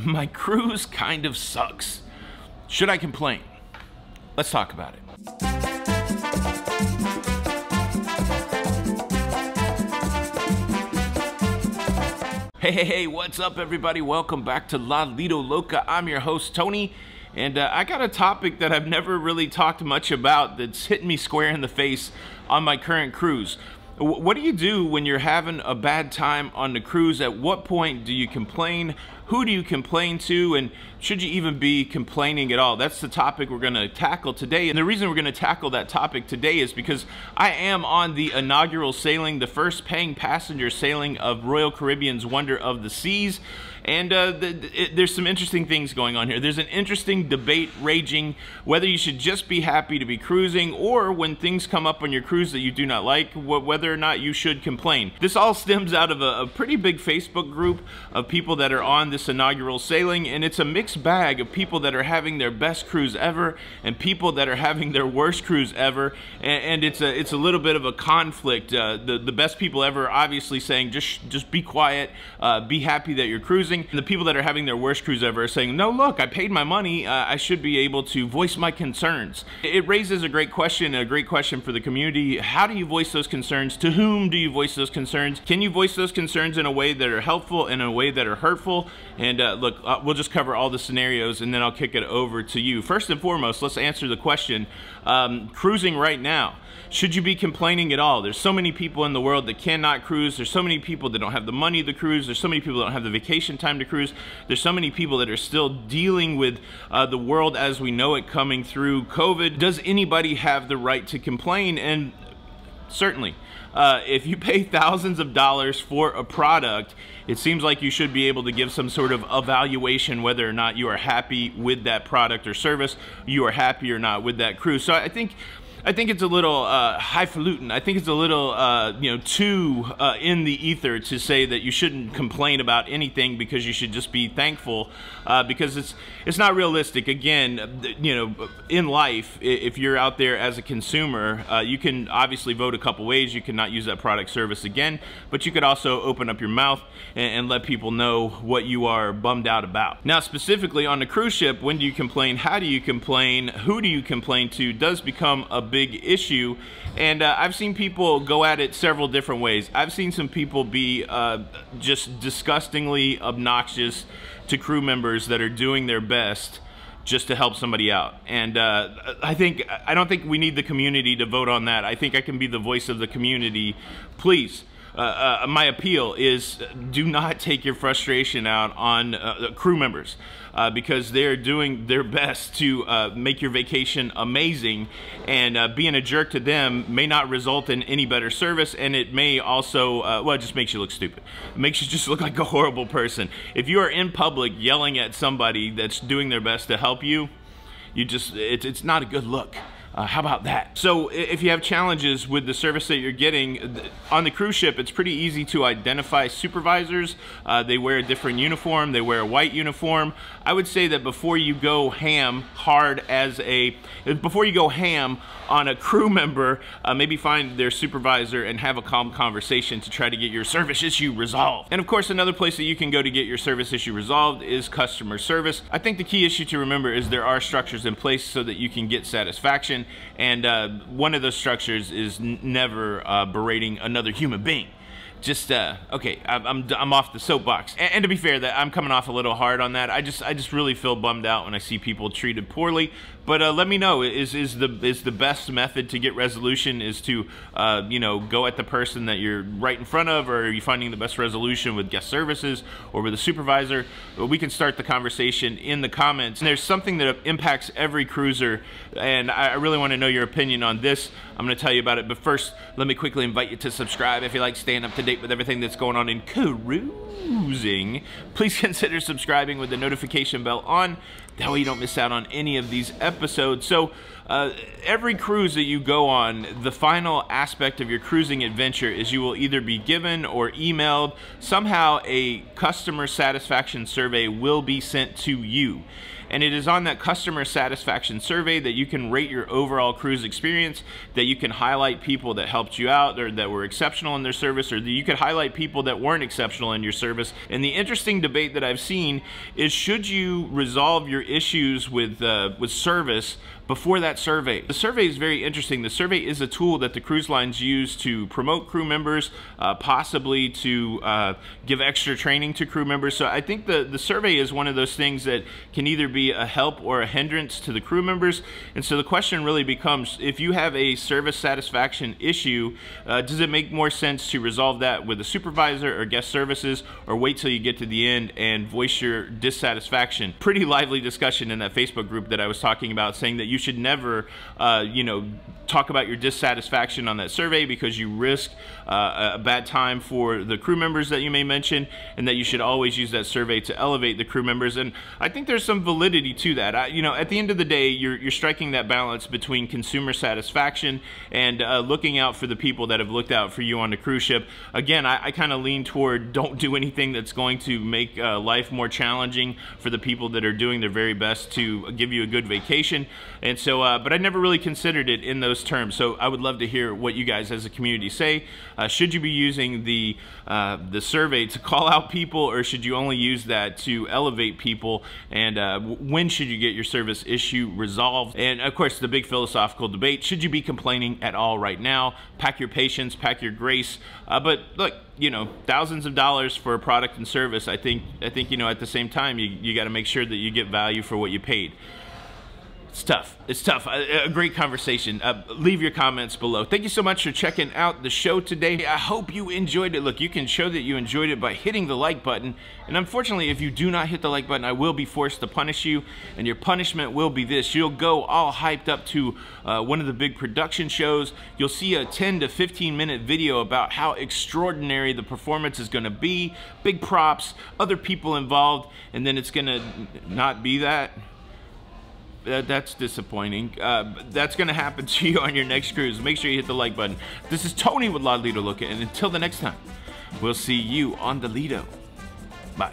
My cruise kind of sucks. Should I complain? Let's talk about it. Hey, what's up everybody? Welcome back to Lido, Loca. I'm your host, Tony, and I got a topic that I've never really talked much about that's hitting me square in the face on my current cruise. What do you do when you're having a bad time on the cruise? At what point do you complain? Who do you complain to? And should you even be complaining at all? That's the topic we're going to tackle today. And the reason we're going to tackle that topic today is because I am on the inaugural sailing, the first paying passenger sailing of Royal Caribbean's Wonder of the Seas. And there's some interesting things going on here. There's an interesting debate raging whether you should just be happy to be cruising, or when things come up on your cruise that you do not like, whether or not you should complain. This all stems out of a pretty big Facebook group of people that are on this inaugural sailing, and it's a mixed bag of people that are having their best cruise ever and people that are having their worst cruise ever, and it's a little bit of a conflict. The best people ever obviously saying just be quiet, be happy that you're cruising. And the people that are having their worst cruise ever are saying, no, look, I paid my money, I should be able to voice my concerns. It raises a great question for the community. How do you voice those concerns? To whom do you voice those concerns? Can you voice those concerns in a way that are helpful and in a way that are hurtful? And look, we'll just cover all the scenarios and then I'll kick it over to you. First and foremost, let's answer the question, cruising right now. Should you be complaining at all? There's so many people in the world that cannot cruise. There's so many people that don't have the money to cruise. There's so many people that don't have the vacation time to cruise. There's so many people that are still dealing with the world as we know it coming through COVID. Does anybody have the right to complain? And certainly, if you pay thousands of dollars for a product, it seems like you should be able to give some sort of evaluation whether or not you are happy with that product or service, you are happy or not with that cruise. So I think it's a little highfalutin. I think it's a little, too in the ether to say that you shouldn't complain about anything because you should just be thankful, because it's not realistic. Again, in life, if you're out there as a consumer, you can obviously vote a couple ways. You cannot use that product service again, but you could also open up your mouth and let people know what you are bummed out about. Now, specifically on the cruise ship, when do you complain? How do you complain? Who do you complain to? Does become a big issue, and I've seen people go at it several different ways. I've seen some people be just disgustingly obnoxious to crew members that are doing their best just to help somebody out, and I don't think we need the community to vote on that. I think I can be the voice of the community. Please, my appeal is do not take your frustration out on crew members, because they're doing their best to make your vacation amazing, and being a jerk to them may not result in any better service, and it may also, well, it just makes you look stupid. It makes you just look like a horrible person. If you are in public yelling at somebody that's doing their best to help you, it's not a good look. How about that? So if you have challenges with the service that you're getting on the cruise ship, it's pretty easy to identify supervisors. They wear a different uniform. They wear a white uniform. I would say that before you go ham on a crew member, maybe find their supervisor and have a calm conversation to try to get your service issue resolved. And of course, another place that you can go to get your service issue resolved is customer service. I think the key issue to remember is there are structures in place so that you can get satisfaction, and one of those structures is never berating another human being. Just okay, I'm off the soapbox, and to be fair, that I'm coming off a little hard on that. I just really feel bummed out when I see people treated poorly. But let me know, is the best method to get resolution is to go at the person that you're right in front of, or are you finding the best resolution with guest services or with a supervisor? We can start the conversation in the comments. And there's something that impacts every cruiser, and I really want to know your opinion on this. I'm going to tell you about it, but first, let me quickly invite you to subscribe if you like staying up to date with everything that's going on in cruising. Please consider subscribing with the notification bell on. That way you don't miss out on any of these episodes. So every cruise that you go on, the final aspect of your cruising adventure is you will either be given or emailed somehow a customer satisfaction survey will be sent to you. And it is on that customer satisfaction survey that you can rate your overall cruise experience, that you can highlight people that helped you out or that were exceptional in their service, or that you could highlight people that weren't exceptional in your service. And the interesting debate that I've seen is, should you resolve your issues with service before that survey? The survey is very interesting. The survey is a tool that the cruise lines use to promote crew members, possibly to give extra training to crew members. So I think the survey is one of those things that can either be a help or a hindrance to the crew members. And so the question really becomes, if you have a service satisfaction issue, does it make more sense to resolve that with a supervisor or guest services, or wait till you get to the end and voice your dissatisfaction? Pretty lively discussion in that Facebook group that I was talking about, saying that you should never, talk about your dissatisfaction on that survey, because you risk a bad time for the crew members that you may mention, and that you should always use that survey to elevate the crew members. And I think there's some validity to that. At the end of the day, you're striking that balance between consumer satisfaction and looking out for the people that have looked out for you on the cruise ship. Again, I kind of lean toward, don't do anything that's going to make life more challenging for the people that are doing their very best to give you a good vacation. And so, but I never really considered it in those terms. So I would love to hear what you guys as a community say. Should you be using the survey to call out people, or should you only use that to elevate people? And when should you get your service issue resolved? And of course, the big philosophical debate, should you be complaining at all right now? Pack your patience, pack your grace. But look, thousands of dollars for a product and service, I think at the same time, you got to make sure that you get value for what you paid. It's tough. It's tough. A great conversation. Leave your comments below. Thank you so much for checking out the show today. I hope you enjoyed it. Look, you can show that you enjoyed it by hitting the like button. And unfortunately, if you do not hit the like button, I will be forced to punish you. And your punishment will be this. You'll go all hyped up to one of the big production shows. You'll see a 10 to 15 minute video about how extraordinary the performance is going to be. Big props, other people involved. And then it's going to not be that. That's disappointing. That's going to happen to you on your next cruise. Make sure you hit the like button. This is Tony with Lido, Loca, and until the next time, we'll see you on the Lido. Bye.